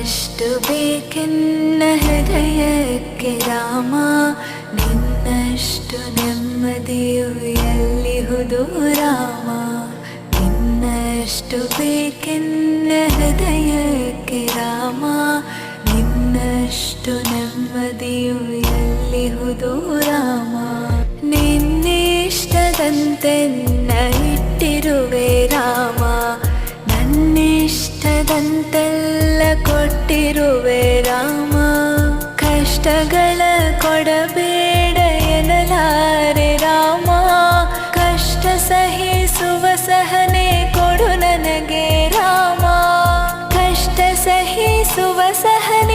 ನಿನ್ನಷ್ಟು ಬೇಕೆನ್ನ ಹೃದಯಕ್ಕೆ ರಾಮ, ನಿನ್ನಷ್ಟು ನೆಮ್ಮದಿಯು ಎಲ್ಲಿಹುದು ರಾಮ. ನಿನ್ನಷ್ಟು ಬೇಕೆನ್ನ ಹೃದಯಕ್ಕೆ ರಾಮ, ನಿನ್ನಷ್ಟು ನೆಮ್ಮದಿಯು ಎಲ್ಲಿಹುದು ರಾಮ. ನಿನ್ನಿಷ್ಟದಂತೆನ್ನ ಇಟ್ಟಿರುವೆ ರಾಮ, ನನ್ನಿಷ್ಟದಂತೆಲ್ಲ ಕೊಟ್ಟಿರುವೆ ರಾಮ. ಕಷ್ಟಗಳ ಕೊಡಬೇಡ ಎನ್ನಲಾರೆ ರಾಮ, ಕಷ್ಟ ಸಹಿಸುವ ಸಹನೆ ಕೊಡು ನನಗೆ ರಾಮ. ಕಷ್ಟ ಸಹಿಸುವ ಸಹನೆ